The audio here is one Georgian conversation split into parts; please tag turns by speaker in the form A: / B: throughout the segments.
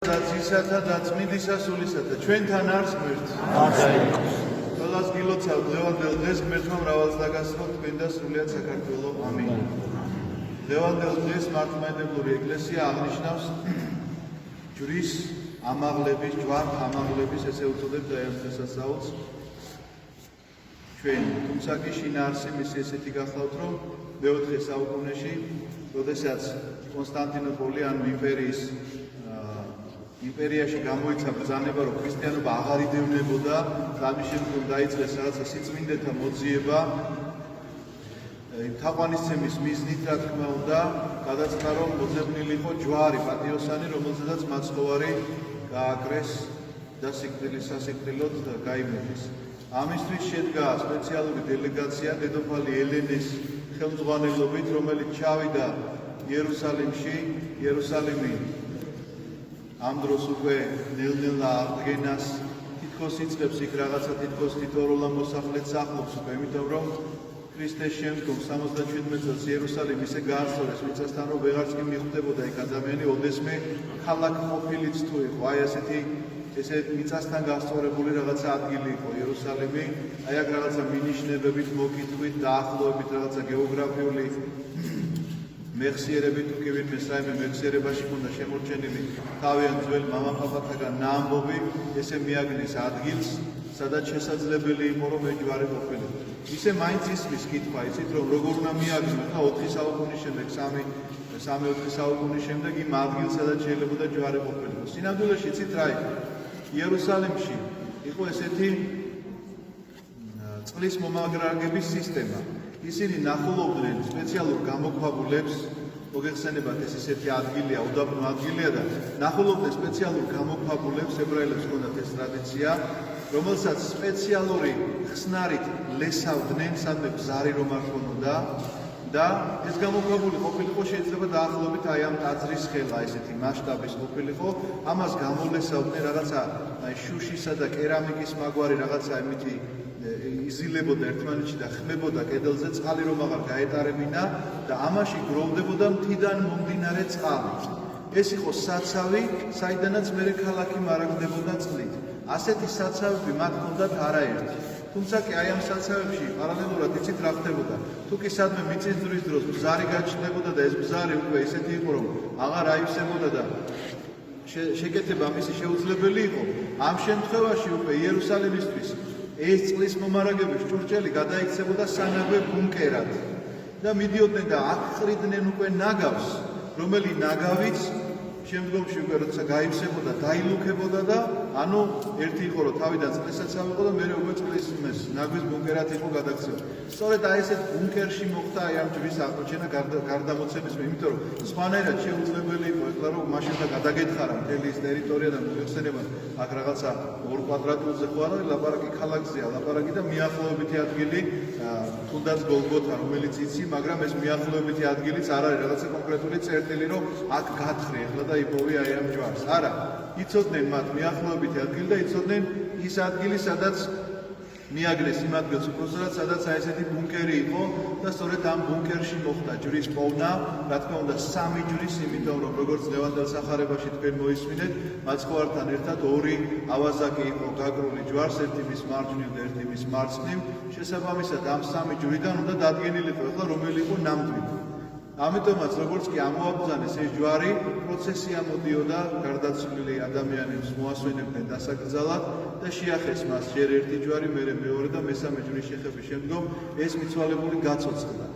A: Დაცვისა და წმინდისა სულისათა ჩვენთან არის ღმერთი. ყველას გილოცავ დღევანდელ დღეს ღმერთმა მრავალს დაგასწროთ თქვენ და სრულიად საქართველო. ამინ. დღევანდელ დღეს მართლმადიდებლური ეკლესია აღნიშნავს ჯვრის ამაღლების, ჯვართ ამაღლების, ესე უწოდებთ აი ამ დღესასწაულს. ჩვენ თუმცა კი შინაარსი მისი ესეთი გახლავთ, რომ მეოთხე საუკუნეში, როდესაც კონსტანტინოპოლი ან იმპერიაში გამოიცა ბრძანება, რომ ქრისტიანობა აღარ იდევნებოდა, ამის შემდგომ დაიწყეს რაღაცა სიწმინდეთა მოძიება. თაყვანისცემის მიზნით, რა თქმა უნდა, გადაწყდა, რომ მოძებნილი იყო ჯვარი, პატიოსანი, რომელზედაც მაცხოვარი გააკრეს და სასიკვდილოდ გაიმეფეს. ამისთვის შედგა სპეციალური დელეგაცია დედოფალი ელენეს ხელმძღვანელობით, რომელიც ჩავიდა იერუსალიმი ამ დროს უკვე ნელ-ნელა აღდგენას თითქოს იწყებს იქ რაღაცა თითქოს თითოეულა მოსახლეც ახლობს უკვე, იმიტომ რომ ქრისტეს შემდგომ 77 წელს იერუსალიმი ისე გაასწორეს მიწასთან, რომ ვეღარც კი მიხვდებოდა იქ ადამიანი, ოდესმე ქალაქ ყოფილიც თუ იყო, აი ესე მიწასთან გასწორებული რაღაცა ადგილი იყო იერუსალიმი, აი აქ რაღაცა მინიშნებებით, მოკითხვით, დაახლოებით რაღაცა გეოგრაფიული მეხსიერებით თუ კი ვინმე საიმე მეხსიერებაში ქონდა შემორჩენილი თავიანთ ძველ მამაპაპათაგან ნაამბობი, ესე მიაგნეს ადგილს, სადაც შესაძლებელი იყო, რომ ჯვარი ყოფილიყო. ისე მაინც ისმის კითხვა, იცით რომ როგორ უნდა მიაგნო და 4 საუკუნის შემდეგ, 3-4 საუკუნის შემდეგ იმ ადგილს, სადაც შეიძლება ჯვარი ყოფილიყო. სინამდვილეში იცით რა იყო? იერუსალიმში იყო ესეთი წყლის მომაგრაგების სისტემა. ისინი ნახულობდნენ სპეციალურ გამოქვაბულებს, მოგეხსენებათ ეს ისეთი ადგილია, უდაბნო ადგილია და ნახულობდნენ სპეციალურ გამოქვაბულებს, ებრაელებს ჰქონდათ ეს ტრადიცია, რომელსაც სპეციალური ხსნარით ლესავდნენ, სადმე ბზარი რომ არ ქონოდა და ეს გამოქვაბული ყოფილიყო შეიძლება დაახლოებით აი ამ ტაძრის ხელა, ესეთი მასშტაბის ყოფილიყო, ამას გამოლესავდნენ რაღაცა შუშისა და კერამიკის მაგვარი რაღაცა იმითი იზილებოდა ერთმანეთში და ხმებოდა კედელზე წყალი რომ აღარ გაეტარებინა და ამაში გროვდებოდა მთიდან მომდინარე წყალი. ეს იყო საცავი, საიდანაც მერე ქალაქი მარაგდებოდა წყლით. ასეთი საცავები მათ ჰქონდათ არაერთი. თუმცა კი აი ამ საცავებში პარალელურად იცით რა ხდებოდა. თუ კი სადმე მიწისძვრის დროს ბზარი გაჩნდებოდა და ეს ბზარი უკვე ისეთი იყო, რომ აღარ აივსებოდა და შეკეთება მისი შეუძლებელი იყო, ამ შემთხვევაში უკვე იერუსალიმისთვის ეს წყლის მომარაგების ჭურჭელი გადაიქცებოდა სანაგვე ბუნკერად და მიდიოდნენ და აქ ყრიდნენ უკვე ნაგავს, რომელი ნაგავიც შემდგომში უკვე როცა გაივსებოდა, დაილუქებოდა და ანუ ერთი იყო რომ თავიდან წყლისაცავი იყო და მეორე უკვე წყლის ნაგვის ბუნკერად იყო გადაქცეული. სწორედ აი ესეთ ბუნკერში მოხდა აი ამ ჯვრის აღმოჩენა გარდამოცემის, იმიტომ რომ სხვანაირად შეუძლებელი იყო ეხლა რომ მაშინ და გადაგეთხარა მთელი ის ტერიტორია და მოიხსენებათ აქ რაღაცა 2 კვადრატულზე ხო არა ლაპარაკი ქალაქზეა, ლაპარაკი და მიახლოებითი ადგილი თუნდაც გოლგოთა, რომელიც იცი, მაგრამ ეს მიახლოებითი ადგილიც არ არის რაღაცა კონკრეტული წერტილი, რომ აქ გათხრი ეხლა და იპოვე აი ამ ჯვარს. არა, იცოდნენ მათ მიახლოებითი ადგილი და იცოდნენ ის ადგილი, სადაც მიაგნეს იმ ადგილს უბრალოდ, სადაც აი ესეთი ბუნკერი იყო და სწორედ ამ ბუნკერში მოხდა ჯვრის პოვნა, რა თქმა უნდა 3 ჯვრის, იმიტომ რომ როგორც ლევანდელ სახარებაში თქვენ მოისმინეთ, მაცხოვართან ერთად 2 ავაზაკი იყო გაგრული ჯვარს, ერთი მის მარჯვნივ და ერთი მის მარცხნივ. შესაბამისად ამ 3 ჯვრიდან უნდა დადგენილიყო ეხლა რომელი იყო ნამდვილი. ამიტომაც როგორც კი ამოაბრძანეს ეს ჯვარი, პროცესია მოდიოდა, გარდაცვლილი ადამიანებს მოასვენებდნენ დასაკრძალად და შეახეს მას ჯერ ერთი ჯვარი, მერე მეორე და მესამე ჯვრის შეხების შემდგომ ეს მიცვალებული გაცოცხლდა.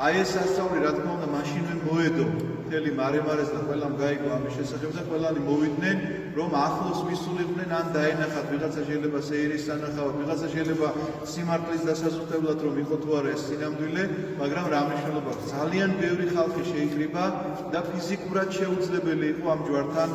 A: აი ეს სასწაული რა თქმა უნდა მაშინვე მოედო მთელი მარემარეს და ყველამ გაიგო ამის შესახებ და ყველანი მოვიდნენ, რომ ახლოს მისულიყვნენ ან დაენახათ, ვიღაცა შეიძლება სეირის სანახავად, ვიღაცა შეიძლება სიმართლის დასაზუსტებლად რომ იყო თუ არა ეს სინამდვილე, მაგრამ რა მნიშვნელობა აქვს? ძალიან ბევრი ხალხი შეიკრიბა და ფიზიკურად შეუძლებელი იყო ამ ჯვართან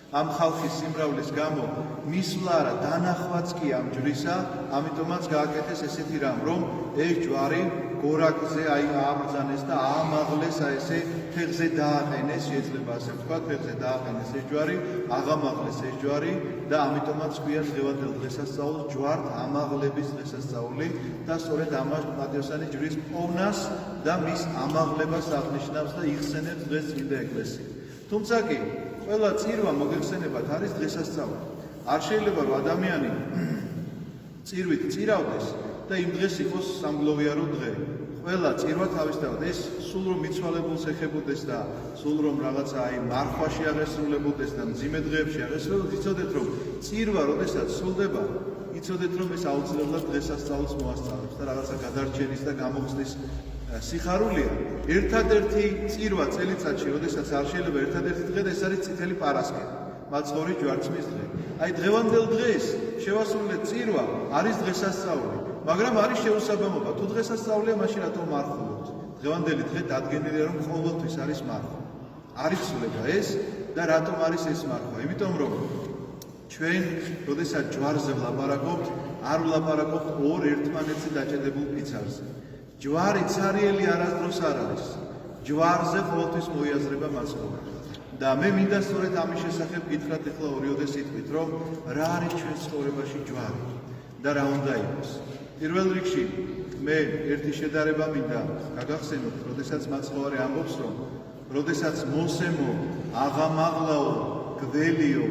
A: ამ ხალხის სიმრავლის გამო მისვლა არა დანახვაც კი ამ ჯვრისა, ამიტომაც გააკეთეს ესეთი რამ, რომ ეს ჯვარი გორაკზე აი ააბრძანეს და აამაღლეს აი ესე ფეხზე დააყენეს, შეიძლება ასე ვთქვათ, ფეხზე დააყენეს ეს ჯვარი, აღამაღლეს ეს ჯვარი და ამიტომაც ქვია დღევანდელ დღესასწაულს ჯვართ ამაღლების დღესასწაული და სწორედ ამას პატიოსანი ჯვრის პოვნას და მის ამაღლებას აღნიშნავს და იხსენებს დღეს წმინდა ეკლესია. თუმცა კი ყველა წირვა მოგეხსენებათ არის დღესასწაული. არ შეიძლება რომ ადამიანი წირვით წირავდეს და იმ დღეს იყოს სამგლოვიარო დღე. ყველა წირვა თავისთავად ეს სულ რომ მიცვალებულს ეხებოდეს და სულ რომ რაღაცა აი მარხვაში აღესრულებოდეს და მძიმე დღეებში აღესრულებოდეს, იცოდეთ რომ წირვა როდესაც სრულდება, იცოდეთ რომ ეს აუცილებლად დღესასწაულს მოასწავლებს და რაღაცა გადარჩენის და გამოხსნის სიხარულია. ერთადერთი წირვა წელიწადში, როდესაც არ შეიძლება ერთადერთი დღე და ეს არის წითელი პარასკევი, მაცხოვრის ჯვარცმის დღე. აი დღევანდელ დღეს შევასრულეთ წირვა არის დღესასწაული. მაგრამ არის შეუსაბამობა, თუ დღესასწაულია, მაშინ რატომ არ ხულობთ? დღევანდელი დღე დადგენილია, რომ ყოველთვის არის მარხვა. არ იცვლება ეს და რატომ არის ეს მარხვა? იმიტომ რომ ჩვენ, როდესაც ჯვარზე ვლაპარაკობთ, არ ვლაპარაკობთ ორ ერთმანეთზე დაჭედებულ ფიცარზე. ჯვარი ცარიელი არასდროს არ არის. ჯვარზე ყოველთვის მოიაზრება მაცხოვრი. და მე მინდა სწორედ ამის შესახებ გითხრათ ახლა ორიოდე სიტყვით, რომ რა არის ჩვენ ცხოვრებაში ჯვარი და რა უნდა იყოს. პირველ რიგში მე ერთი შედარება მინდა გაგახსენოთ, როდესაც მაცხოვარი ამბობს, რომ როდესაც მოსემო, აღამაღლაო, გველიო,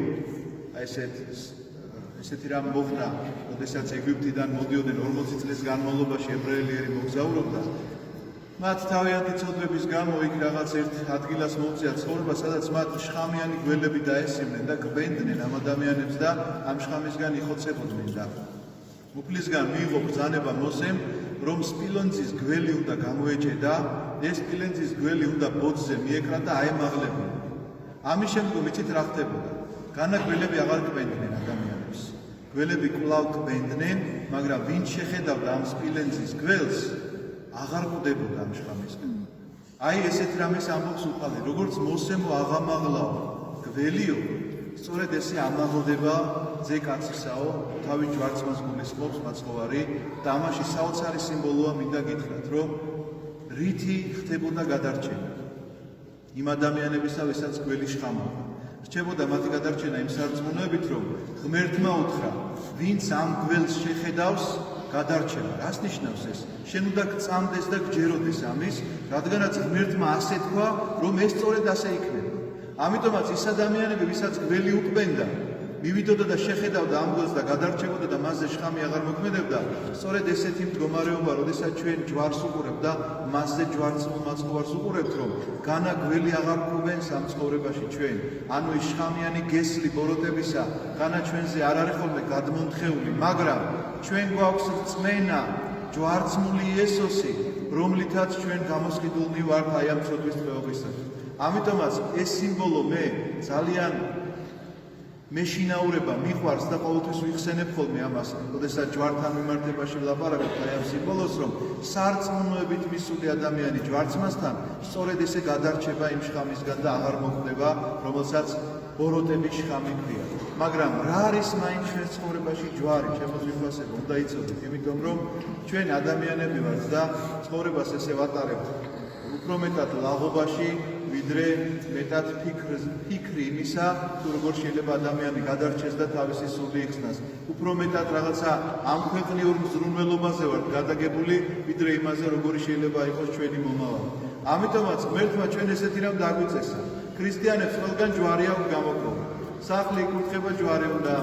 A: ესეთი რამ მოხდა, როდესაც ეგვიპტიდან მოდიოდნენ 40 წლის განმავლობაში ებრაელი მოგზაურობდა, მათ თავიანთი ცოდვების გამო იქ რაღაც ერთ ადგილას მოუწია ცხოვრება, სადაც მათ შხამიანი გველები დაესიმნენ და გვენდნენ ამ ადამიანებს და ამ შხამისგან იხოცებოდნენ და უფლისგან მიიღო ბრძანება მოსემ, რომ სპილენძის გველი უნდა გამოეჭედა, ეს სპილენძის გველი უნდა ბოძზე მიეკრა და აემაღლებინა. ამის შემდგომ იცით რა ხდებოდა? განაგველები აღარ გვენდნენ ადამიანებს. გველები კვლავ გვენდნენ, მაგრამ ვინც შეხედავდა ამ სპილენძის გველს, აღარ კვდებოდა ამ შხამისგან. აი ესეთ რამეს ამბობს უყალე, როგორც მოსემო აღამაღლაო, გველიო, სწორედ ესე ამაღლდება ძე კაცისაო, თავის ჯვარცმას გულისხმობს მაცხოვარი და ამაში საოცარი სიმბოლოა მინდა გითხრათ, რომ რითი ხდებოდა გადარჩენა იმ ადამიანებისა, ვისაც გველი შხამობდა. რჩებოდა მათი გადარჩენა იმ სარწმუნოებით, რომ ღმერთმა უთხრა, ვინც ამ გველს შეხედავს, გადარჩენა. რას ნიშნავს ეს? შენ უნდა გწამდეს და გჯეროდეს ამის, რადგანაც ღმერთმა ასე თქვა, რომ ეს სწორედ ასე იქნება. ამიტომაც ის ადამიანები, ვისაც გველი უკბენდა, მივიდოდა და შეხედავდა ამ გველს და გადარჩებოდა და მასზე შხამი აღარ მოქმედებდა, სწორედ ესეთი მდგომარეობა, როდესაც ჩვენ ჯვარს უყურებთ და მასზე ჯვარცმულ მაცხოვარს უყურებთ, რომ განა გველი აღარ გვუბენს ამ ცხოვრებაში ჩვენ, ანუ ის შხამიანი გესლი ბოროტებისა, განა ჩვენზე არ არის ხოლმე გადმონთხეული, მაგრამ ჩვენ გვაქვს რწმენა, ჯვარცმული იესოსი, რომლითაც ჩვენ გამოსყიდულნი ვართ აი ამ ცოდვის დღეობისათვის. ამიტომაც ეს სიმბოლო მე ძალიან მეშინაურება მიყვარს და ყოველთვის ვიხსენებ ხოლმე ამას, როდესაც ჯვართან მიმართებაში ვლაპარაკობ აი ამ სიმბოლოს, რომ სარწმუნოებით მისული ადამიანი ჯვარცმასთან სწორედ ესე გადარჩება იმ შხამისგან და აღარ მოხდება, რომელსაც ბოროტების შხამი ქვია. მაგრამ რა არის მაინც ჩვენ ცხოვრებაში ჯვარი, შემოგვიფასებ, უნდა იცოდეთ, იმიტომ რომ ჩვენ ადამიანები ვართ და ცხოვრებას ესე ვატარებთ უფრო მეტად ლაღობაში, ვიდრე მეტად ფიქრი იმისა, თუ როგორ შეიძლება ადამიანი გადარჩეს და თავისი სული იხსნას. უფრო მეტად რაღაცა ამ ქვეყნიურ მზრუნველობაზე ვართ გადაგებული, ვიდრე იმაზე, როგორი შეიძლება იყოს ჩვენი მომავალი. ამიტომაც ღმერთმა ჩვენ ესეთი რამ დაგვიწესა. ქრისტიანებს ყველგან ჯვარი აქვს გამოკრული. სახლი იკურთხება, ჯვარი უნდა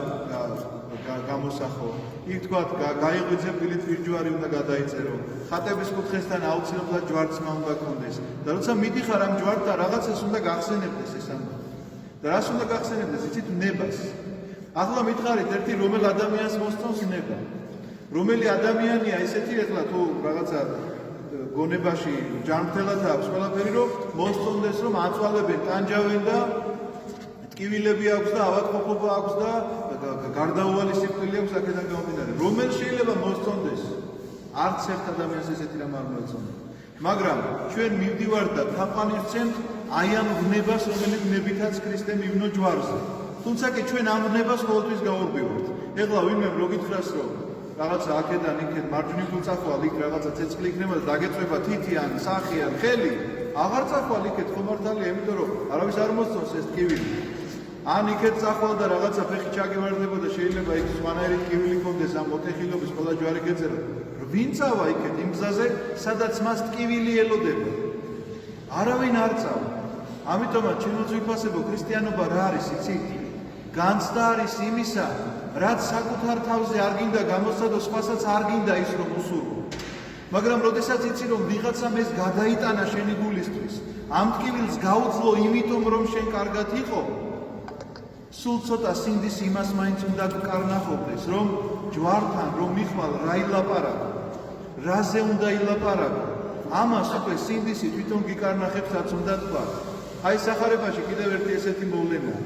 A: გამოსახო. იქ თქვა, გაიღვიძე პირით ჯვარი უნდა გადაიწერო. ხატების კუთხესთან აუცილებლად ჯვარცმა უნდა გქონდეს. და როცა მიდიხარ ამ ჯვართან, რაღაცას უნდა გახსენებდეს ეს ამბავი. და რას უნდა გახსენებდეს? იცით, ნებას. ახლა მითხარით, ერთი რომელ ადამიანს მოსწონს ნება. რომელი ადამიანია ესეთი, ახლა თუ რაღაცა გონებაში ჯანმრთელად აქვს ყველაფერი, რომ მოსწონდეს, რომ აწვალებენ, ტანჯავენ და ტკივილები აქვს და ავადმყოფობა აქვს და გარდაუვალი სიკვდილი აქვს აქედან გამომდინარე. რომელ შეიძლება მოსწონდეს? არც ერთ ადამიანს ესეთი რამ არ მოეწონა. მაგრამ ჩვენ მივდივართ და თაყვანისცემთ აი ამ ვნებას, რომელიც ვნებითაც ქრისტე მივნო ჯვარზე. თუმცა კი ჩვენ ამ ვნებას ყოველთვის გავურბივართ. ეხლა ვინმე მოგითხრას, რომ რაღაცა აქედან იქეთ მარჯვნივ წახვალ, იქ რაღაცა ცეცხლი იქნება და დაგეწვება თითი ან სახე ან ხელი, აღარ წახვალ იქეთ, ხო მართალია, იმიტომ რომ არავის არ მოსწონს ეს ტკივილი. ან იქეთ წახვალ და რაღაცა ფეხი ჩაგემარდებოდა, შეიძლება იქ სხვანაირი ტკივილი ქონდეს, ამ მოტეხილობის ყველა ჯვარი გეწერა. ვინ წავა იქეთ იმ გზაზე, სადაც მას ტკივილი ელოდება? არავინ არ წავა. ამიტომაც ჩემო ძვირფასებო, ქრისტიანობა რა არის, იცით? განცდა არის იმისა, რაც საკუთარ თავზე არ გინდა გამოსცადო, სხვასაც არ გინდა ის რომ უსურვო. მაგრამ როდესაც იცი რომ ვიღაცამ ეს გადაიტანა შენი გულისთვის, ამ ტკივილს გაუძლო იმიტომ რომ შენ კარგად იყო, სულ ცოტა სინდის იმას მაინც უნდა გკარნახობდეს, რომ ჯვართან რომ მიხვალ რა ილაპარაკო, რაზე უნდა ილაპარაკო, ამას უკვე სინდისი თვითონ გიკარნახებსაც უნდა თქვა. აი სახარებაში კიდევ ერთი ესეთი მოვლენაა.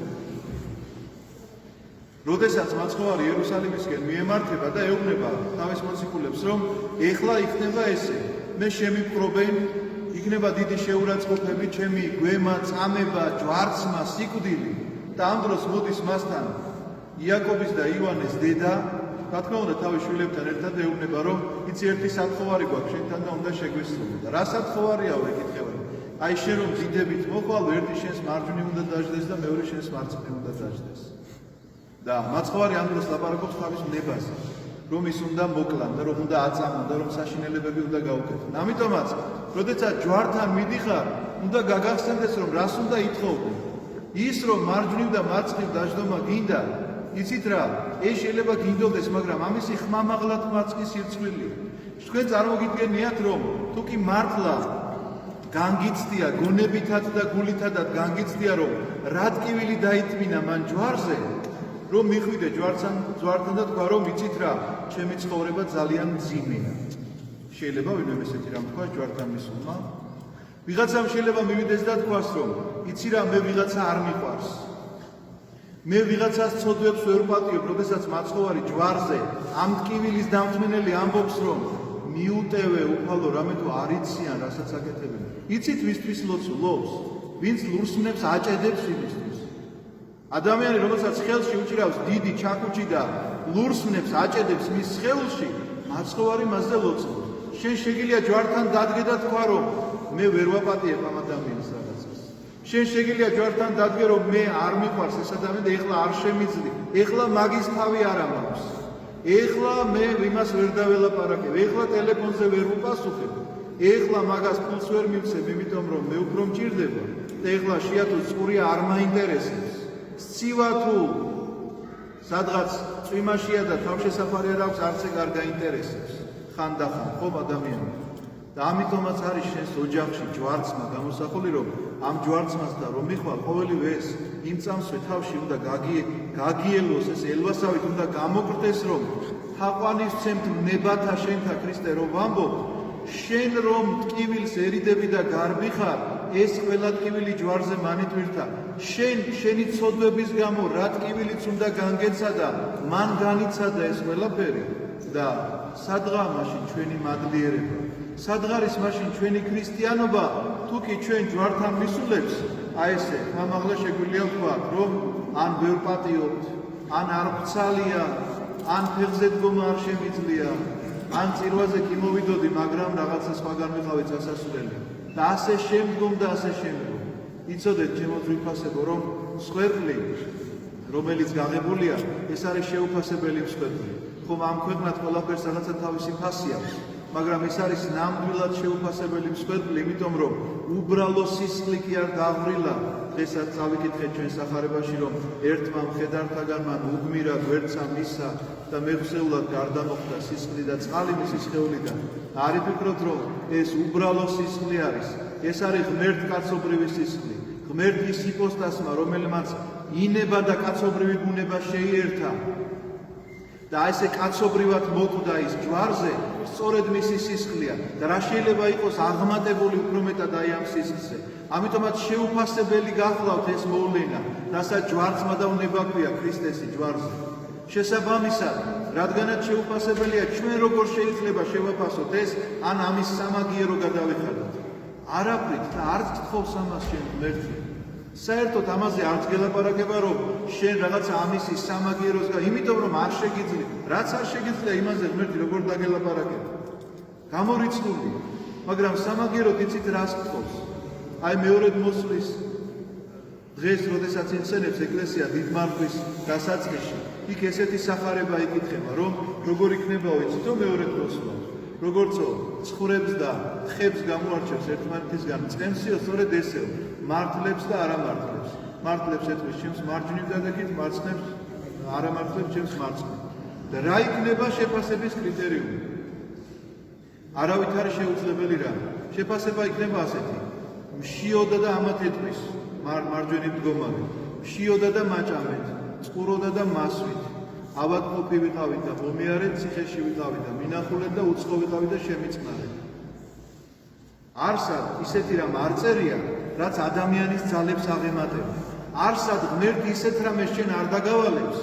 A: როდესაც მაცხოვარი იერუსალიმისკენ მიემართება და ეუბნება თავის მოციქულებს, რომ ეხლა იქნება ესე, მე შემიპყრობენ, იქნება დიდი შეურაცხყოფები, ჩემი გვემა, წამება, ჯვარცმა, სიკვდილი და ამ დროს მოდის მასთან იაკობის და იოანეს დედა, რა თქმა უნდა თავის შვილებთან ერთად ეუბნება, რომ იცი ერთი სათხოვარი გვაქვს შენთან და უნდა შეგვისწავლო და რა სათხოვარიაო ეკითხება. აი შენ რომ დიდებით მოხვალ, ერთი შენს მარჯვნივ უნდა დაждდეს და მეორე შენს მარცხნივ უნდა დაждდეს. და მაცხოვარი ამ დროს ლაპარაკობს თავის ნებაზე, რომ ის უნდა მოკლან და რომ უნდა აწამონ და რომ საშინელებები უნდა გაუკეთონ. ამიტომაც, როდესაც ჯვართან მიდიხარ, უნდა გაგახსენდეს, რომ რას უნდა ითხოვდე. ის რომ მარჯვნივ და მარცხნივ დაждდომა გინდა, იცით რა, ეს შეიძლება გინდოდეს, მაგრამ ამისი ხმამაღლად მარცხის სირცხვილია. თქვენ წარმოგიდგენიათ, რომ თუ კი მართლა განგიცდია, გონებითად და გულითადად განგიცდია, რომ რა ტკივილი დაითმინა მან ჯვარზე, რომ მიხვიდე ჯვართან და თქვა, რომ იცით რა, ჩემი ცხოვრება ძალიან მძიმეა. შეიძლება ვინმე ესეთი რამ თქვა ჯვართან მისულმა. ვიღაცამ შეიძლება მივიდეს და თქვას, რომ იცი რა, მე ვიღაცა არ მიყვარს. მე ვიღაცას ცოდვებს ვერ ვპატიებ, როდესაც მაცხოვარი ჯვარზე ამ ტკივილის დამთმენელი ამბობს, რომ მიუტევე უფალო რამე თუ არ იციან, რასაც აკეთებენ. იცით ვისთვის ლოცულობს? ვინც ლურსმნებს აჭედებს იმისთვის. ადამიანი, რომელსაც ხელში უჭირავს დიდი ჩაქუჩი და ლურსმნებს აჭედებს მის სხეულში, მაცხოვარი მასზე ლოცულობს. შენ შეგიძლია ჯვართან დადგე და თქვა, რომ მე ვერ ვაპატიებ ამ ადამიანს რაღაცას. შენ შეგიძლია ჯვართან დადგე, რომ მე არ მიყვარს ეს ადამიანი და ეხლა არ შემიძლი. ეხლა მაგის თავი არ ამაქვს. ეხლა მე იმას ვერ დაველაპარაკებ. ეხლა ტელეფონზე ვერ ვუპასუხებ. ეხლა მაგას ფულს ვერ მივცემ, იმიტომ რომ მე უფრო მჭირდება და ეხლა შეათუ წყურია არ მაინტერესებს. სცივა თუ სადღაც წვიმაშია და თავშესაფარი არ აქვს, არც ეგ არ გაინტერესებს. ხანდახან ხომ ადამიანი. და ამიტომაც არის შენს ოჯახში ჯვარცმა გამოსახული, რომ ამ ჯვარცმას და რომ მიხვალ ყოველივე ეს იმ წამსვე თავში უნდა გაგიელოს, ეს ელვასავით უნდა გამოგრდეს, რომ თაყვანისცემთ ნებათა შენთა ქრისტე რომ ვამბობ, შენ რომ ტკივილს ერიდები და გარბი ხარ, ეს ყველა ტკივილი ჯვარზე მანიტვირთა. შენი ცოდვების გამო რა ტკივილიც უნდა განგეცადა, მან განიცადა ეს ყველაფერი და სადღა მაშინ ჩვენი მადლიერება, სადღა არის მაშინ ჩვენი ქრისტიანობა, თუ კი ჩვენ ჯვართან მისულებს, აი ესე ხმამაღლა შეგვიძლია ვთქვათ, რომ ან ვერ პატიობთ, ან არ ვცალია, ან ფეხზე დგომა არ შემიძლია, ან წირვაზე კი მოვიდოდი, მაგრამ რაღაცა სხვაგან ვიყავი წასასვლელი და ასე შემდგომ და ასე შემდგომ. იცოდეთ ჩემო ძვირფასებო, რომ მსხვერპლი, რომელიც გაღებულია, ეს არის შეუფასებელი მსხვერპლი. ხომ ამ ქვეყნად ყველაფერს რაღაცა თავისი ფასი აქვს, მაგრამ ეს არის ნამდვილად შეუფასებელი მსხვერპლი, იმიტომ რომ უბრალო სისხლი კი არ დავრილა. დღესაც წავიკითხეთ ჩვენ სახარებაში, რომ ერთმა მხედართაგან მან უგმირა გვერდსა მისა და მეხსეულად გარდა მოხდა სისხლი და წყალი მისი სხეულიდან. არ იფიქროთ, რომ ეს უბრალო სისხლი არის, ეს არის ღმერთკაცობრივი სისხლი, ღმერთის იპოსტასმა, რომელმაც ინება და კაცობრივი ბუნება შეიერთა და ესე კაცობრივად მოკვდა ის ჯვარზე, სწორედ მისი სისხლია და რა შეიძლება იყოს აღმატებული უფრო მეტად აი ამ სისხლზე. ამიტომაც შეუფასებელი გახლავთ ეს მოვლენა, რასაც ჯვარცმა და უნება ქვია ქრისტესი ჯვარზე. შესაბამისად, რადგანაც შეუფასებელია, ჩვენ როგორ შეიძლება შევაფასოთ ეს, ან ამის სამაგიერო გადავიხადოთ. არაფრით და არც გთხოვს ამას შენ ღმერთი. საერთოდ ამაზე არც გელაპარაკება, რომ შენ რაღაცა ამისი სამაგიეროს იმიტომ რომ არ შეგიძლია, რაც არ შეგიძლია იმაზე ღმერთი როგორ დაგელაპარაკება. გამორიცხულია, მაგრამ სამაგიეროდ იცით რას გთხოვს? აი მეორედ მოსვლის დღეს, როდესაც ინსენებს ეკლესია დიდმარხვის დასაწყისში, იქ ესეთი სახარება იკითხება, რომ როგორ იქნებაო იცითო მეორედ მოსვლა, როგორცო ცხვრებს და თხებს გამოარჩევს ერთმანეთისგან, წემსიო სწორედ ესეო. მართლებს და არამართლებს. მართლებს ეთქვის ჩემს მარჯვნივ დადექით, მარცხნებს არამართლებს ჩემს მარცხნივ. და რა იქნება შეფასების კრიტერიუმი? არავით არის შეუძლებელი რა. შეფასება იქნება ასეთი. მშიოდა და ამათ ეთქვის მარჯვენი მდგომარე. მშიოდა და მაჭამეთ, წყუროდა და მასვით. ავადმყოფი ვიყავით და მომიარეთ, ციხეში ვიყავით და მინახულეთ და უცხო ვიყავით და შემიწყნარეთ. არსად ისეთი რამ არ წერია, რაც ადამიანის ძალებს აღემატება. არსად ღმერთი ისეთ რამეს შენ არ დაგავალებს,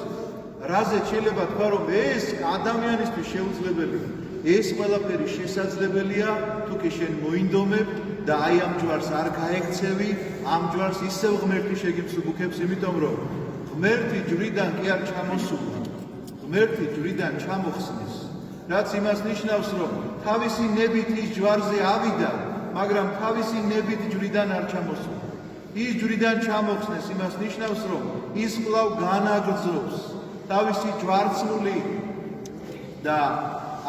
A: რაზეც შეიძლება თქვა, რომ ეს ადამიანისთვის შეუძლებელია. ეს ყველაფერი შესაძლებელია, თუ კი შენ მოინდომებ და აი ამ ჯვარს არ გაექცევი, ამ ჯვარს ისევ ღმერთი შეგიფსუბუქებს, იმიტომ რომ ღმერთი ჯვრიდან კი არ ჩამოსულა. ღმერთი ჯვრიდან ჩამოხსნის, რაც იმას ნიშნავს, რომ თავისი ნებით ის ჯვარზე ავიდა, მაგრამ თავისი ნებით ჯვრიდან არ ჩამოსულა. ის ჯვრიდან ჩამოხსნეს იმას ნიშნავს, რომ ის კვლავ განაგრძობს თავისი ჯვარცმული და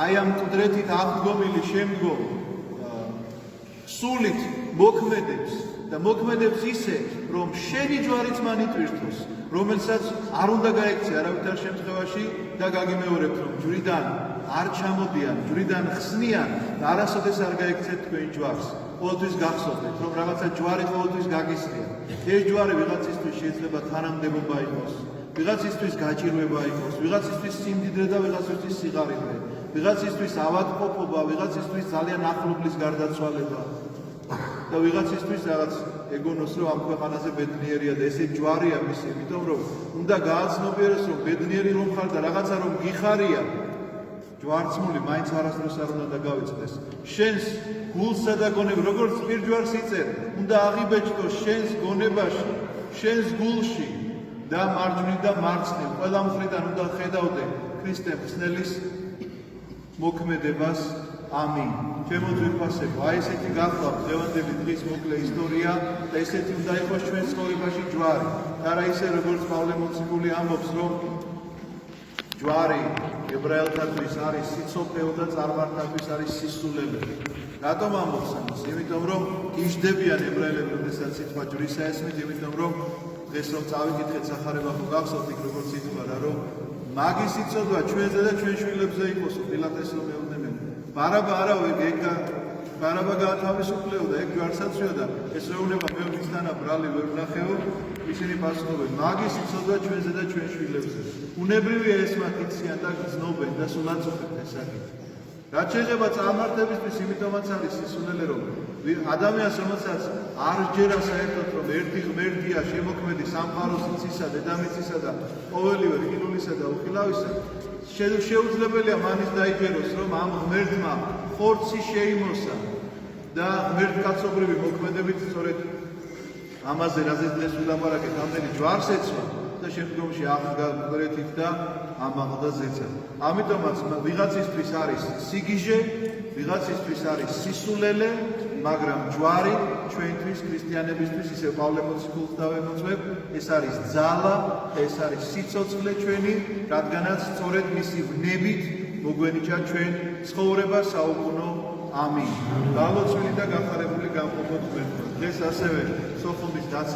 A: აი ამ მკვდრეთით აღდგომილი შემდგომ სულით მოქმედებს და მოქმედებს ისე, რომ შენი ჯვარიც მან იტვირთოს, რომელსაც არ უნდა გაექცე არავითარ შემთხვევაში და გაგიმეორებთ, რომ ჯვრიდან არ ჩამოდიან, ჯვრიდან ხსნიან და არასოდეს არ გაექცეთ თქვენ ჯვარს. ყოველთვის გახსოვდეთ, რომ რაღაცა ჯვარი ყოველთვის გაგისრია. ეს ჯვარი ვიღაცისთვის შეიძლება თანამდებობა იყოს, ვიღაცისთვის გაჭირვება იყოს, ვიღაცისთვის სიმდიდრე და ვიღაცისთვის სიღარიბე, ვიღაცისთვის ავადმყოფობა, ვიღაცისთვის ძალიან ახლობლის გარდაცვალება და ვიღაცისთვის რაღაც ეგონოს, რომ ამ ქვეყანაზე ბედნიერია და ესე ჯვარია მისი, იმიტომ რომ უნდა გააცნობიეროს, რომ ბედნიერი რომ ხარ და რაღაცა რომ გიხარია, ჯვარცმული მაინც არასდროს არ უნდა დაგავიწყდეს. შენს გულსა და გონებ, როგორც პირჯვარს იწერ, უნდა აღიბეჭდოს შენს გონებაში, შენს გულში და მარჯვნივ და მარცხნივ ყველა მხრიდან უნდა ხედავდე ქრისტე ხსნელის მოქმედებას. ამინ. ჩემო ძვირფასებო, აი ესეთი გახლავთ დღევანდელი დღის მოკლე ისტორია და ესეთი უნდა იყოს ჩვენ ცხოვრებაში ჯვარი. და რა ისე როგორც პავლე მოციქული ამბობს, რომ ჯვარი ებრაელთათვის არის სიცოცხლე და წარმართათვის არის სისულელე. რატომ ამბობს ამას? იმიტომ რომ გიждდებიან ებრაელები, როდესაც სიტყვა ჯვრისა ესმით, იმიტომ რომ დღეს რომ წავიკითხეთ სახარება ხო გახსოვთ იქ როგორც ითქვა, რომ მაგის სიცოცხლე ჩვენზე და ჩვენ შვილებზე იყოს, პილატეს რომ ეუბნებიან. ბარაბა არავე ბარაბა გაათავისუფლებდა, ეგ ჯვარსაცვია და ეს რეუნება მე მისთანა ბრალი ვერ ვნახეო, ისინი პასუხობენ, მაგის სიცოცხლე ჩვენზე და ჩვენ შვილებზე. უნებრივია ეს მათ იციან და გრძნობენ და სულაც უხერხეს ეს საკითხი. რაც შეიძლება წარმართებისთვის, იმიტომაც არის სისულელე, რომ ადამიანს რომელსაც არ ჯერა საერთოდ, რომ ერთი ღმერთია შემოქმედი სამყაროს იცისა, დედამიწისა და ყოველივე ხილულისა და უხილავისა, შეუძლებელია მამის დაიჯეროს, რომ ამ ღმერთმა ხორცი შეიმოსა და ღმერთკაცობრივი მოქმედებით სწორედ ამაზე, რაზეც დღეს ვილაპარაკეთ, ამდენი ჯვარს ეცვა და შემდგომში აღდგარეთით და ამაღლდა ზეცა. ამიტომაც ვიღაცისთვის არის სიგიჟე, ვიღაცისთვის არის სისულელე, მაგრამ ჯვარი ჩვენთვის ქრისტიანებისთვის, ისე პავლე მოციქულს დავემოწმებ, ეს არის ძალა, ეს არის სიცოცხლე ჩვენი, რადგანაც სწორედ მისი ვნებით მოგვენიჭა ჩვენ ცხოვრება საუკუნო. ამინ. გალოცვილი და გახარებული გამყოფოთ ღმერთმა. დღეს ასევე სოფლობის